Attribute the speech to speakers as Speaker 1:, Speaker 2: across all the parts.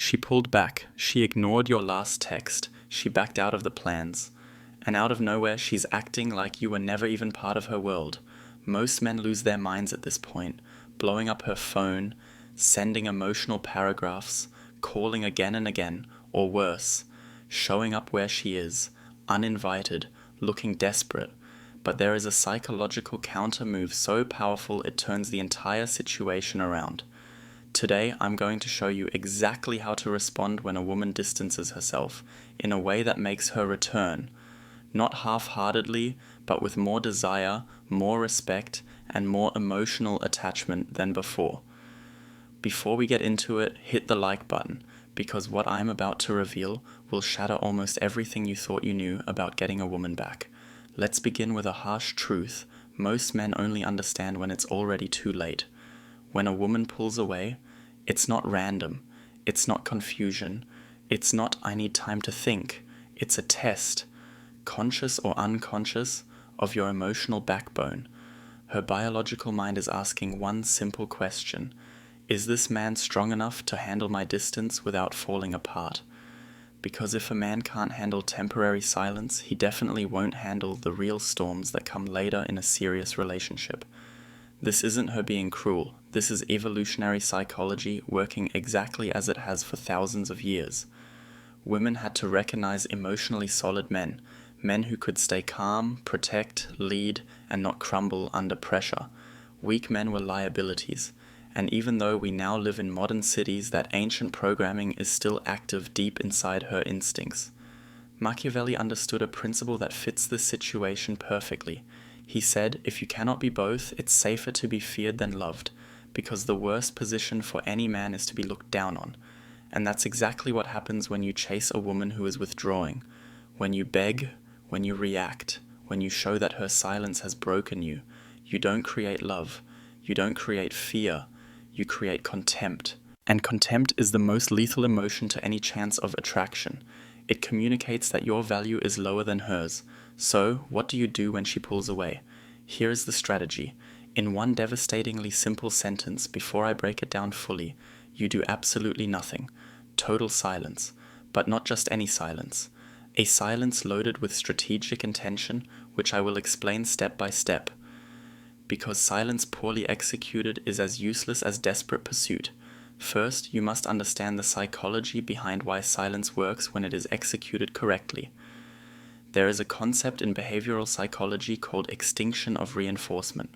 Speaker 1: She pulled back. She ignored your last text. She backed out of the plans. And out of nowhere, she's acting like you were never even part of her world. Most men lose their minds at this point, blowing up her phone, sending emotional paragraphs, calling again and again, or worse, showing up where she is, uninvited, looking desperate. But there is a psychological counter move so powerful it turns the entire situation around. Today, I'm going to show you exactly how to respond when a woman distances herself in a way that makes her return, not half-heartedly, but with more desire, more respect, and more emotional attachment than before. Before we get into it, hit the like button, because what I'm about to reveal will shatter almost everything you thought you knew about getting a woman back. Let's begin with a harsh truth. Most men only understand when it's already too late. When a woman pulls away, it's not random, it's not confusion, it's not "I need time to think," it's a test, conscious or unconscious, of your emotional backbone. Her biological mind is asking one simple question: is this man strong enough to handle my distance without falling apart? Because if a man can't handle temporary silence, he definitely won't handle the real storms that come later in a serious relationship. This isn't her being cruel. This is evolutionary psychology working exactly as it has for thousands of years. Women had to recognize emotionally solid men who could stay calm, protect, lead, and not crumble under pressure. Weak men were liabilities. And even though we now live in modern cities, that ancient programming is still active deep inside her instincts. Machiavelli understood a principle that fits this situation perfectly. He said, if you cannot be both, it's safer to be feared than loved, because the worst position for any man is to be looked down on. And that's exactly what happens when you chase a woman who is withdrawing. When you beg, when you react, when you show that her silence has broken you, you don't create love, you don't create fear, you create contempt. And contempt is the most lethal emotion to any chance of attraction. It communicates that your value is lower than hers. So, what do you do when she pulls away? Here is the strategy. In one devastatingly simple sentence, before I break it down fully, you do absolutely nothing. Total silence. But not just any silence. A silence loaded with strategic intention, which I will explain step by step. Because silence poorly executed is as useless as desperate pursuit. First, you must understand the psychology behind why silence works when it is executed correctly. There is a concept in behavioral psychology called extinction of reinforcement.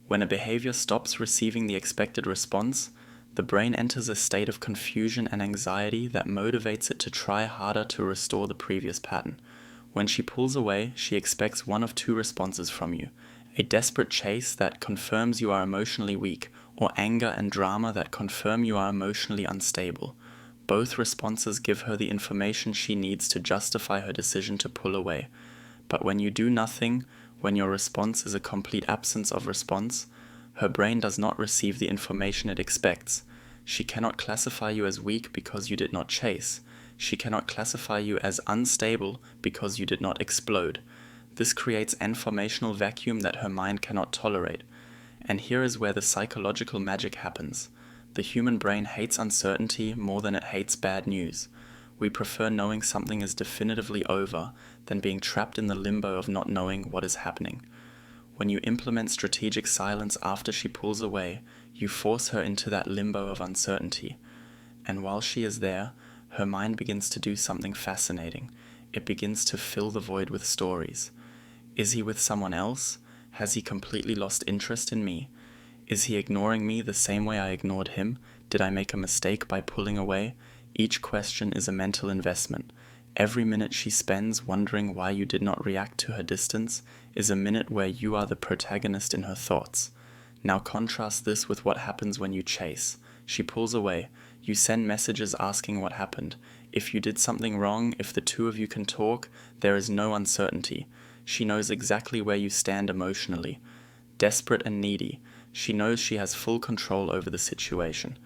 Speaker 1: When a behavior stops receiving the expected response, the brain enters a state of confusion and anxiety that motivates it to try harder to restore the previous pattern. When she pulls away, she expects one of two responses from you: a desperate chase that confirms you are emotionally weak, or anger and drama that confirm you are emotionally unstable. Both responses give her the information she needs to justify her decision to pull away. But when you do nothing, when your response is a complete absence of response, her brain does not receive the information it expects. She cannot classify you as weak because you did not chase. She cannot classify you as unstable because you did not explode. This creates an informational vacuum that her mind cannot tolerate. And here is where the psychological magic happens. The human brain hates uncertainty more than it hates bad news. We prefer knowing something is definitively over than being trapped in the limbo of not knowing what is happening. When you implement strategic silence after she pulls away, you force her into that limbo of uncertainty. And while she is there, her mind begins to do something fascinating. It begins to fill the void with stories. Is he with someone else? Has he completely lost interest in me? Is he ignoring me the same way I ignored him? Did I make a mistake by pulling away? Each question is a mental investment. Every minute she spends wondering why you did not react to her distance is a minute where you are the protagonist in her thoughts. Now contrast this with what happens when you chase. She pulls away. You send messages asking what happened. If you did something wrong, if the two of you can talk, there is no uncertainty. She knows exactly where you stand emotionally. Desperate and needy, she knows she has full control over the situation.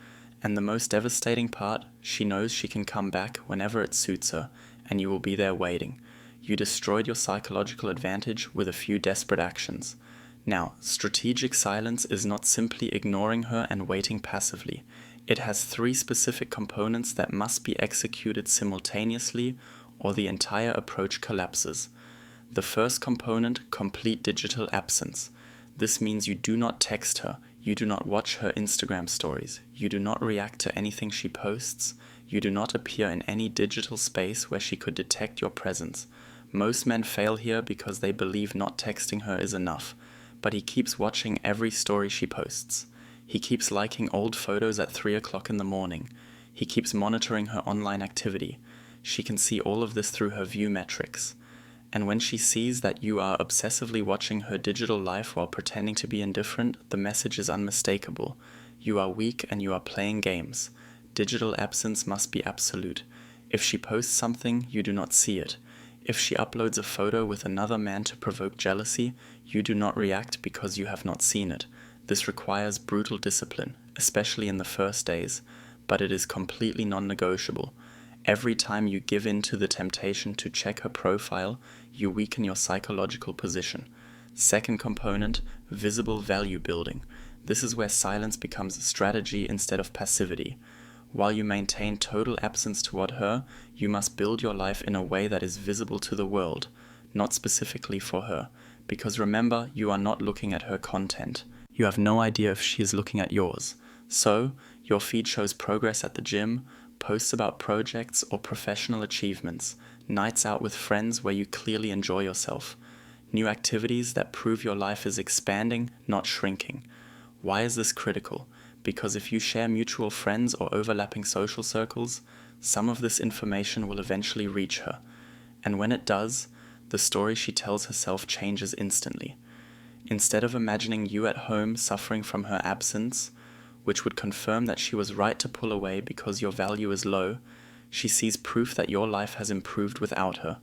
Speaker 1: And the most devastating part, she knows she can come back whenever it suits her, and you will be there waiting. You destroyed your psychological advantage with a few desperate actions. Now, strategic silence is not simply ignoring her and waiting passively. It has three specific components that must be executed simultaneously, or the entire approach collapses. The first component, complete digital absence. This means you do not text her, you do not watch her Instagram stories, you do not react to anything she posts, you do not appear in any digital space where she could detect your presence. Most men fail here because they believe not texting her is enough, but he keeps watching every story she posts. He keeps liking old photos at 3 o'clock in the morning. He keeps monitoring her online activity. She can see all of this through her view metrics. And when she sees that you are obsessively watching her digital life while pretending to be indifferent, the message is unmistakable. You are weak and you are playing games. Digital absence must be absolute. If she posts something, you do not see it. If she uploads a photo with another man to provoke jealousy, you do not react because you have not seen it. This requires brutal discipline, especially in the first days, but it is completely non-negotiable. Every time you give in to the temptation to check her profile, you weaken your psychological position. Second component, visible value building. This is where silence becomes a strategy instead of passivity. While you maintain total absence toward her, you must build your life in a way that is visible to the world, not specifically for her, because remember, you are not looking at her content. You have no idea if she is looking at yours. So, your feed shows progress at the gym, posts about projects or professional achievements, nights out with friends where you clearly enjoy yourself, new activities that prove your life is expanding, not shrinking. Why is this critical? Because if you share mutual friends or overlapping social circles, some of this information will eventually reach her. And when it does, the story she tells herself changes instantly. Instead of imagining you at home suffering from her absence, which would confirm that she was right to pull away because your value is low, she sees proof that your life has improved without her.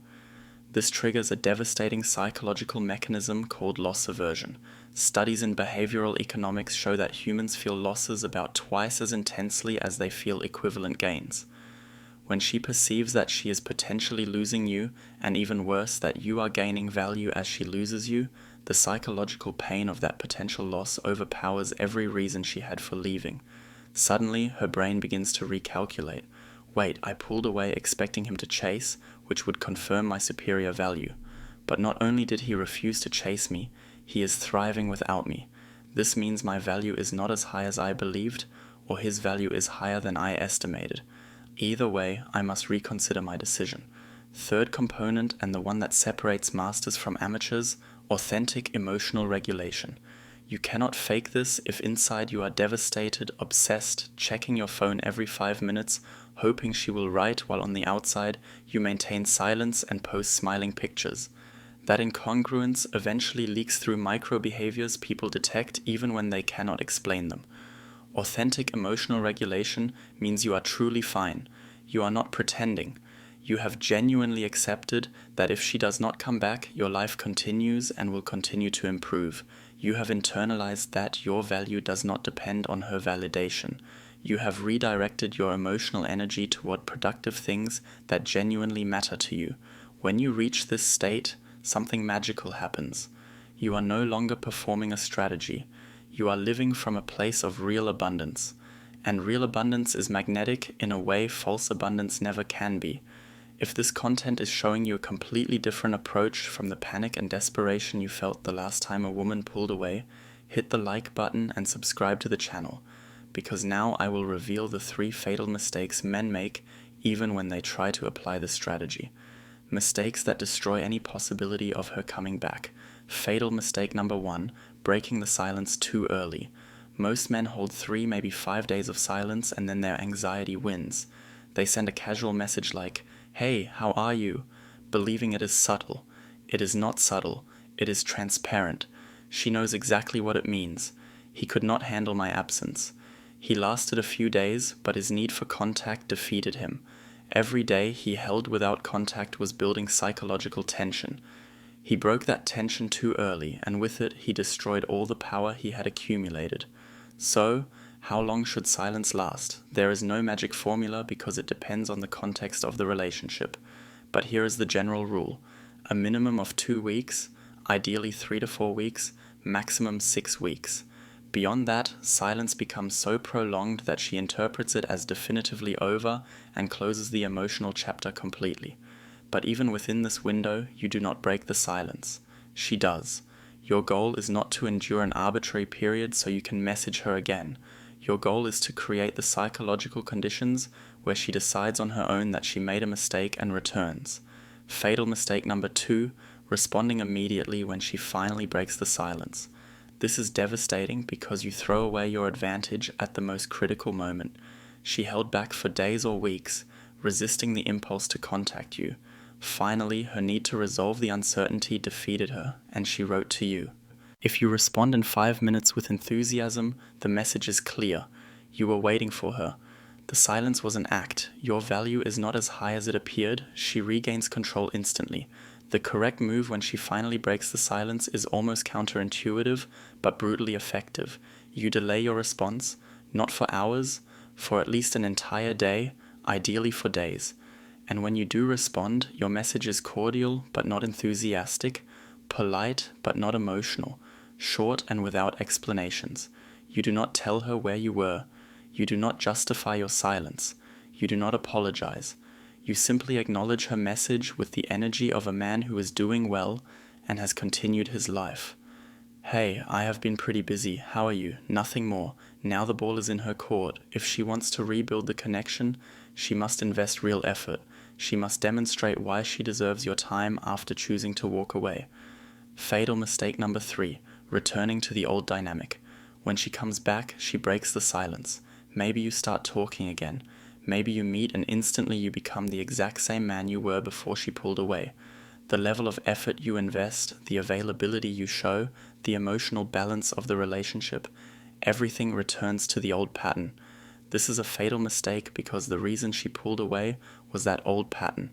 Speaker 1: This triggers a devastating psychological mechanism called loss aversion. Studies in behavioral economics show that humans feel losses about twice as intensely as they feel equivalent gains. When she perceives that she is potentially losing you, and even worse, that you are gaining value as she loses you, the psychological pain of that potential loss overpowers every reason she had for leaving. Suddenly, her brain begins to recalculate. Wait, I pulled away expecting him to chase, which would confirm my superior value. But not only did he refuse to chase me, he is thriving without me. This means my value is not as high as I believed, or his value is higher than I estimated. Either way, I must reconsider my decision. Third component, and the one that separates masters from amateurs, authentic emotional regulation. You cannot fake this if inside you are devastated, obsessed, checking your phone every 5 minutes, hoping she will write while on the outside you maintain silence and post smiling pictures. That incongruence eventually leaks through micro behaviors people detect even when they cannot explain them. Authentic emotional regulation means you are truly fine. You are not pretending. You have genuinely accepted that if she does not come back, your life continues and will continue to improve. You have internalized that your value does not depend on her validation. You have redirected your emotional energy toward productive things that genuinely matter to you. When you reach this state, something magical happens. You are no longer performing a strategy. You are living from a place of real abundance. And real abundance is magnetic in a way false abundance never can be. If this content is showing you a completely different approach from the panic and desperation you felt the last time a woman pulled away, hit the like button and subscribe to the channel, because now I will reveal the 3 fatal mistakes men make even when they try to apply this strategy. Mistakes that destroy any possibility of her coming back. Fatal mistake number 1, breaking the silence too early. Most men hold 3, maybe 5 days of silence and then their anxiety wins. They send a casual message like, "Hey, how are you?" believing it is subtle. It is not subtle. It is transparent. She knows exactly what it means. He could not handle my absence. He lasted a few days, but his need for contact defeated him. Every day he held without contact was building psychological tension. He broke that tension too early, and with it he destroyed all the power he had accumulated. So, how long should silence last? There is no magic formula because it depends on the context of the relationship. But here is the general rule. A minimum of 2 weeks, ideally 3 to 4 weeks, maximum 6 weeks. Beyond that, silence becomes so prolonged that she interprets it as definitively over and closes the emotional chapter completely. But even within this window, you do not break the silence. She does. Your goal is not to endure an arbitrary period so you can message her again. Your goal is to create the psychological conditions where she decides on her own that she made a mistake and returns. Fatal mistake number 2, responding immediately when she finally breaks the silence. This is devastating because you throw away your advantage at the most critical moment. She held back for days or weeks, resisting the impulse to contact you. Finally, her need to resolve the uncertainty defeated her, and she wrote to you. If you respond in 5 minutes with enthusiasm, the message is clear. You were waiting for her. The silence was an act. Your value is not as high as it appeared. She regains control instantly. The correct move when she finally breaks the silence is almost counterintuitive, but brutally effective. You delay your response, not for hours, for at least an entire day, ideally for days. And when you do respond, your message is cordial but not enthusiastic, polite but not emotional, short and without explanations. You do not tell her where you were. You do not justify your silence. You do not apologize. You simply acknowledge her message with the energy of a man who is doing well and has continued his life. Hey, I have been pretty busy. How are you? Nothing more. Now the ball is in her court. If she wants to rebuild the connection, she must invest real effort. She must demonstrate why she deserves your time after choosing to walk away. Fatal mistake number 3, returning to the old dynamic. When she comes back, she breaks the silence. Maybe you start talking again. Maybe you meet and instantly you become the exact same man you were before she pulled away. The level of effort you invest, the availability you show, the emotional balance of the relationship, everything returns to the old pattern. This is a fatal mistake because the reason she pulled away was that old pattern.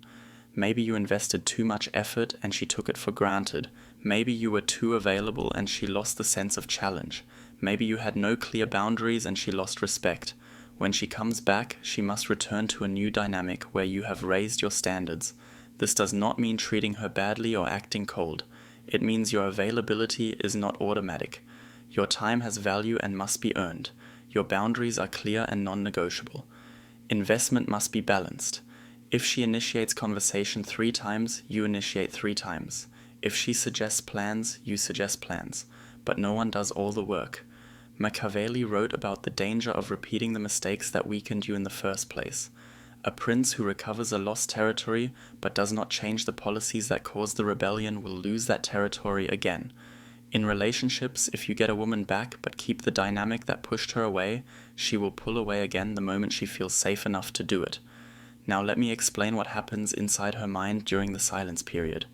Speaker 1: Maybe you invested too much effort and she took it for granted. Maybe you were too available and she lost the sense of challenge. Maybe you had no clear boundaries and she lost respect. When she comes back, she must return to a new dynamic where you have raised your standards. This does not mean treating her badly or acting cold. It means your availability is not automatic. Your time has value and must be earned. Your boundaries are clear and non-negotiable. Investment must be balanced. If she initiates conversation 3 times, you initiate 3 times. If she suggests plans, you suggest plans. But no one does all the work. Machiavelli wrote about the danger of repeating the mistakes that weakened you in the first place. A prince who recovers a lost territory but does not change the policies that caused the rebellion will lose that territory again. In relationships, if you get a woman back but keep the dynamic that pushed her away, she will pull away again the moment she feels safe enough to do it. Now let me explain what happens inside her mind during the silence period.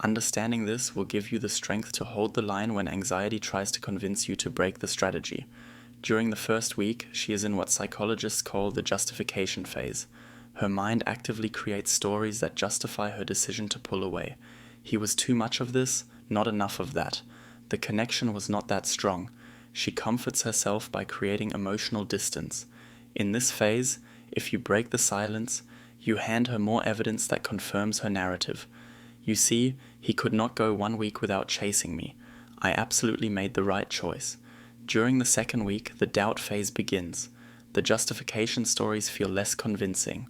Speaker 1: Understanding this will give you the strength to hold the line when anxiety tries to convince you to break the strategy. During the first week, she is in what psychologists call the justification phase. Her mind actively creates stories that justify her decision to pull away. He was too much of this, not enough of that. The connection was not that strong. She comforts herself by creating emotional distance. In this phase, if you break the silence, you hand her more evidence that confirms her narrative. You see, he could not go 1 week without chasing me. I absolutely made the right choice. During the second week, the doubt phase begins. The justification stories feel less convincing.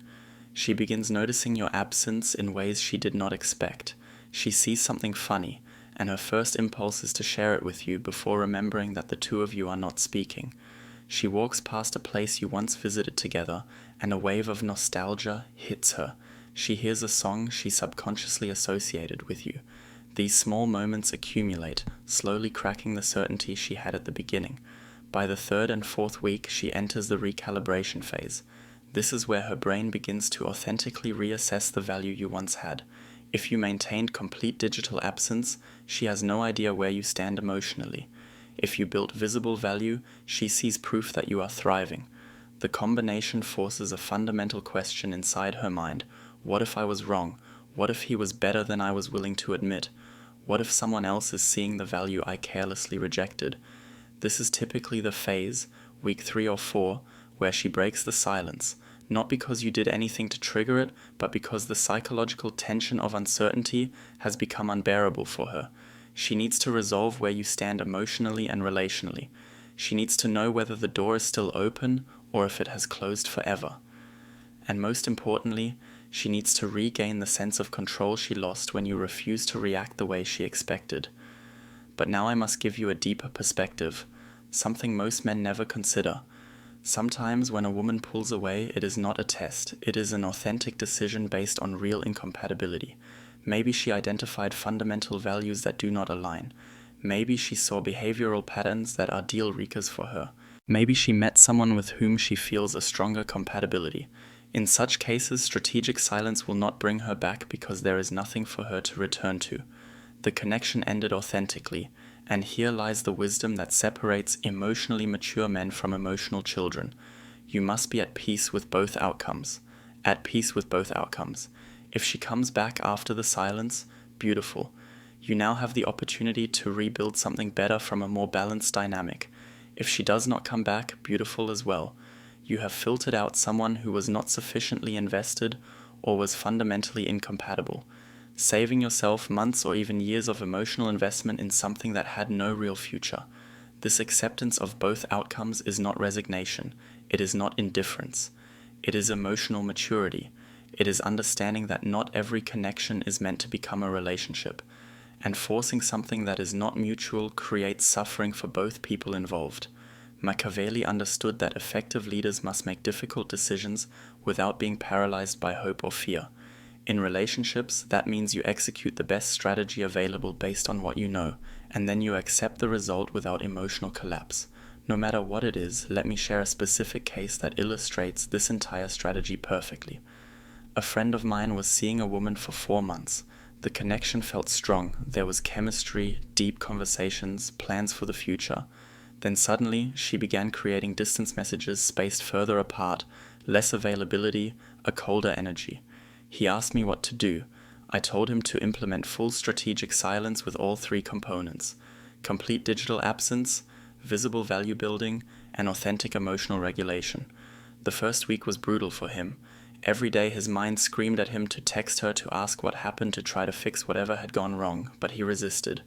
Speaker 1: She begins noticing your absence in ways she did not expect. She sees something funny, and her first impulse is to share it with you before remembering that the two of you are not speaking. She walks past a place you once visited together, and a wave of nostalgia hits her. She hears a song she subconsciously associated with you. These small moments accumulate, slowly cracking the certainty she had at the beginning. By the 3rd and 4th week, she enters the recalibration phase. This is where her brain begins to authentically reassess the value you once had. If you maintained complete digital absence, she has no idea where you stand emotionally. If you built visible value, she sees proof that you are thriving. The combination forces a fundamental question inside her mind. What if I was wrong? What if he was better than I was willing to admit? What if someone else is seeing the value I carelessly rejected? This is typically the phase, week 3 or 4, where she breaks the silence, not because you did anything to trigger it, but because the psychological tension of uncertainty has become unbearable for her. She needs to resolve where you stand emotionally and relationally. She needs to know whether the door is still open or if it has closed forever. And most importantly, she needs to regain the sense of control she lost when you refused to react the way she expected. But now I must give you a deeper perspective, something most men never consider. Sometimes when a woman pulls away, it is not a test, it is an authentic decision based on real incompatibility. Maybe she identified fundamental values that do not align. Maybe she saw behavioral patterns that are deal breakers for her. Maybe she met someone with whom she feels a stronger compatibility. In such cases, strategic silence will not bring her back because there is nothing for her to return to. The connection ended authentically, and here lies the wisdom that separates emotionally mature men from emotional children. You must be at peace with both outcomes. At peace with both outcomes. If she comes back after the silence, beautiful. You now have the opportunity to rebuild something better from a more balanced dynamic. If she does not come back, beautiful as well. You have filtered out someone who was not sufficiently invested or was fundamentally incompatible, saving yourself months or even years of emotional investment in something that had no real future. This acceptance of both outcomes is not resignation. It is not indifference. It is emotional maturity. It is understanding that not every connection is meant to become a relationship, and forcing something that is not mutual creates suffering for both people involved. Machiavelli understood that effective leaders must make difficult decisions without being paralyzed by hope or fear. In relationships, that means you execute the best strategy available based on what you know, and then you accept the result without emotional collapse. No matter what it is, let me share a specific case that illustrates this entire strategy perfectly. A friend of mine was seeing a woman for 4 months. The connection felt strong. There was chemistry, deep conversations, plans for the future. Then suddenly, she began creating distance messages spaced further apart, less availability, a colder energy. He asked me what to do. I told him to implement full strategic silence with all 3 components: complete digital absence, visible value building, and authentic emotional regulation. The first week was brutal for him. Every day his mind screamed at him to text her to ask what happened, to try to fix whatever had gone wrong, but he resisted.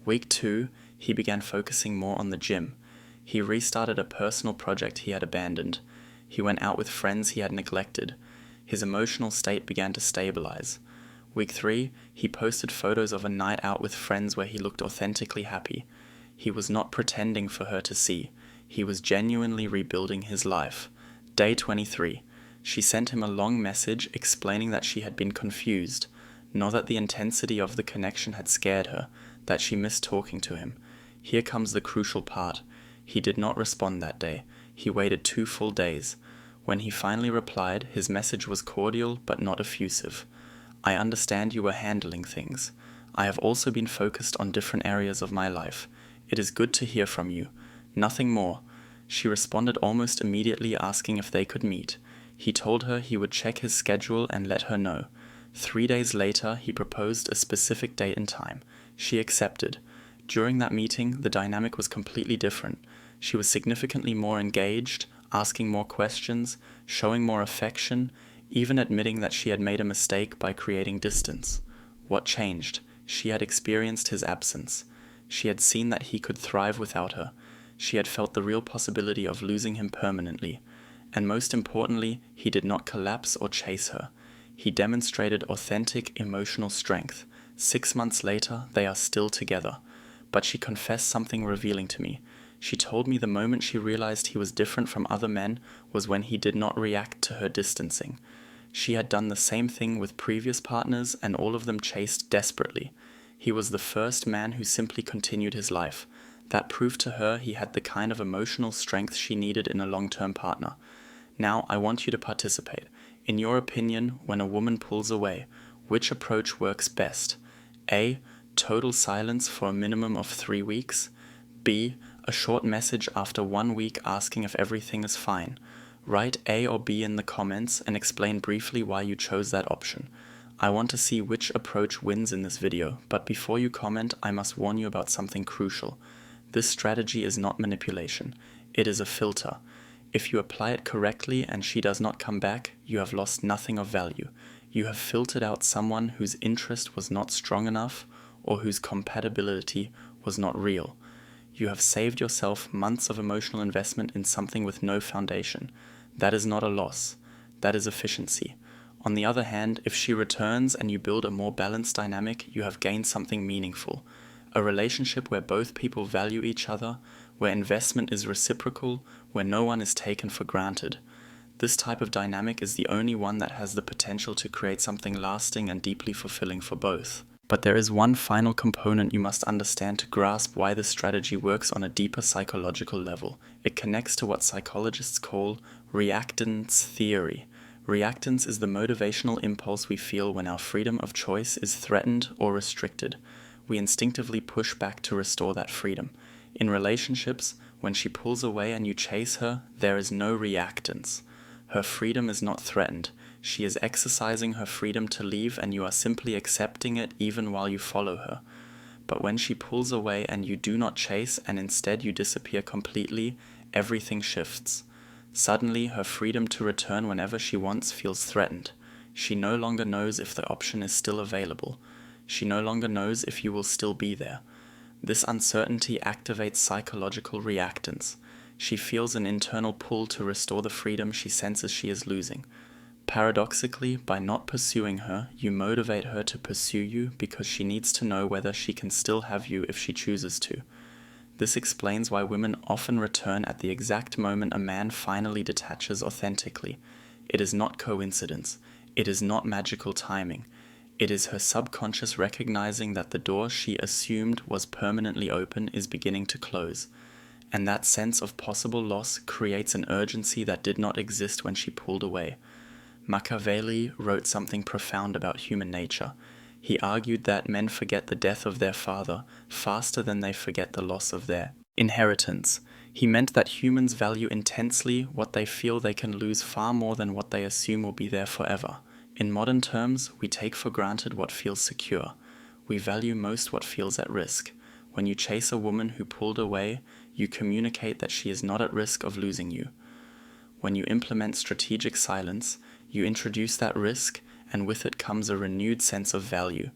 Speaker 1: Week 2, he began focusing more on the gym. He restarted a personal project he had abandoned. He went out with friends he had neglected. His emotional state began to stabilize. Week 3, he posted photos of a night out with friends where he looked authentically happy. He was not pretending for her to see. He was genuinely rebuilding his life. Day 23. She sent him a long message explaining that she had been confused, not that the intensity of the connection had scared her, that she missed talking to him. Here comes the crucial part. He did not respond that day. He waited 2 full days. When he finally replied, his message was cordial but not effusive. I understand you were handling things. I have also been focused on different areas of my life. It is good to hear from you. Nothing more. She responded almost immediately, asking if they could meet. He told her he would check his schedule and let her know. 3 days later, he proposed a specific date and time. She accepted. During that meeting, the dynamic was completely different. She was significantly more engaged, asking more questions, showing more affection, even admitting that she had made a mistake by creating distance. What changed? She had experienced his absence. She had seen that he could thrive without her. She had felt the real possibility of losing him permanently. And most importantly, he did not collapse or chase her. He demonstrated authentic emotional strength. 6 months later, they are still together. But she confessed something revealing to me. She told me the moment she realized he was different from other men was when he did not react to her distancing. She had done the same thing with previous partners, and all of them chased desperately. He was the first man who simply continued his life. That proved to her he had the kind of emotional strength she needed in a long-term partner. Now, I want you to participate. In your opinion, when a woman pulls away, which approach works best? A. Total silence for a minimum of 3 weeks. B. A short message after 1 week asking if everything is fine. Write A or B in the comments and explain briefly why you chose that option. I want to see which approach wins in this video, but before you comment, I must warn you about something crucial. This strategy is not manipulation. It is a filter. If you apply it correctly and she does not come back, you have lost nothing of value. You have filtered out someone whose interest was not strong enough or whose compatibility was not real. You have saved yourself months of emotional investment in something with no foundation. That is not a loss. That is efficiency. On the other hand, if she returns and you build a more balanced dynamic, you have gained something meaningful. A relationship where both people value each other, where investment is reciprocal, where no one is taken for granted. This type of dynamic is the only one that has the potential to create something lasting and deeply fulfilling for both. But there is one final component you must understand to grasp why this strategy works on a deeper psychological level. It connects to what psychologists call reactance theory. Reactance is the motivational impulse we feel when our freedom of choice is threatened or restricted. We instinctively push back to restore that freedom. In relationships, when she pulls away and you chase her, there is no reactance. Her freedom is not threatened. She is exercising her freedom to leave and you are simply accepting it even while you follow her. But when she pulls away and you do not chase and instead you disappear completely, everything shifts. Suddenly, her freedom to return whenever she wants feels threatened. She no longer knows if the option is still available. She no longer knows if you will still be there. This uncertainty activates psychological reactance. She feels an internal pull to restore the freedom she senses she is losing. Paradoxically, by not pursuing her, you motivate her to pursue you because she needs to know whether she can still have you if she chooses to. This explains why women often return at the exact moment a man finally detaches authentically. It is not coincidence. It is not magical timing. It is her subconscious recognizing that the door she assumed was permanently open is beginning to close. And that sense of possible loss creates an urgency that did not exist when she pulled away. Machiavelli wrote something profound about human nature. He argued that men forget the death of their father faster than they forget the loss of their inheritance. He meant that humans value intensely what they feel they can lose far more than what they assume will be there forever. In modern terms, we take for granted what feels secure. We value most what feels at risk. When you chase a woman who pulled away, you communicate that she is not at risk of losing you. When you implement strategic silence, you introduce that risk, and with it comes a renewed sense of value.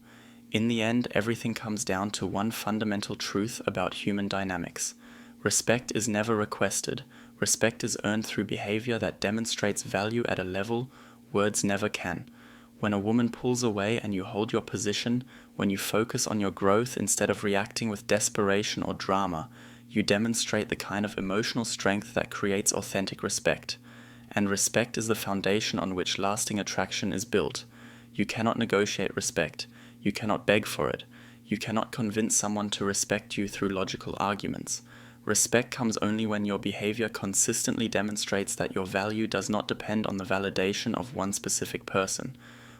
Speaker 1: In the end, everything comes down to one fundamental truth about human dynamics. Respect is never requested. Respect is earned through behavior that demonstrates value at a level words never can. When a woman pulls away and you hold your position, when you focus on your growth instead of reacting with desperation or drama, you demonstrate the kind of emotional strength that creates authentic respect. And respect is the foundation on which lasting attraction is built. You cannot negotiate respect. You cannot beg for it. You cannot convince someone to respect you through logical arguments. Respect comes only when your behavior consistently demonstrates that your value does not depend on the validation of one specific person.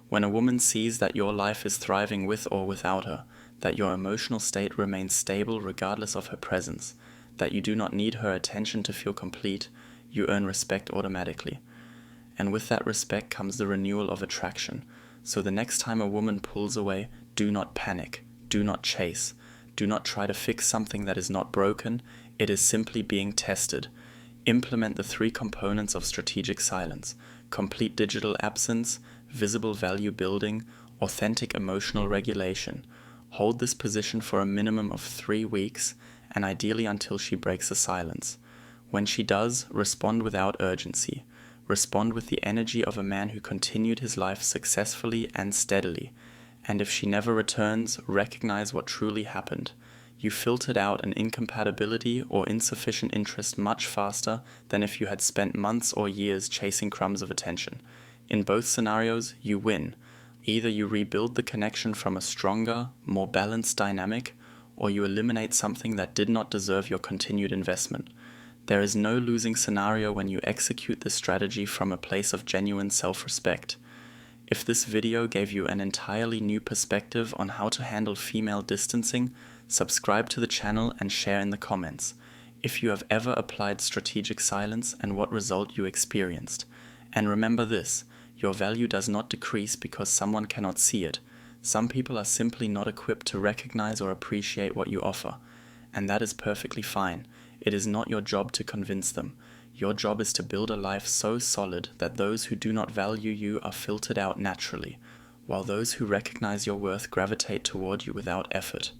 Speaker 1: When a woman sees that your life is thriving with or without her, that your emotional state remains stable regardless of her presence, that you do not need her attention to feel complete, you earn respect automatically. And with that respect comes the renewal of attraction. So the next time a woman pulls away, do not panic, do not chase, do not try to fix something that is not broken, it is simply being tested. Implement the 3 components of strategic silence: complete digital absence, visible value building, authentic emotional regulation. Hold this position for a minimum of 3 weeks, and ideally until she breaks the silence. When she does, respond without urgency. Respond with the energy of a man who continued his life successfully and steadily. And if she never returns, recognize what truly happened. You filtered out an incompatibility or insufficient interest much faster than if you had spent months or years chasing crumbs of attention. In both scenarios, you win. Either you rebuild the connection from a stronger, more balanced dynamic, or you eliminate something that did not deserve your continued investment. There is no losing scenario when you execute this strategy from a place of genuine self-respect. If this video gave you an entirely new perspective on how to handle female distancing, subscribe to the channel and share in the comments. If you have ever applied strategic silence and what result you experienced. And remember this, your value does not decrease because someone cannot see it. Some people are simply not equipped to recognize or appreciate what you offer. And that is perfectly fine. It is not your job to convince them. Your job is to build a life so solid that those who do not value you are filtered out naturally, while those who recognize your worth gravitate toward you without effort.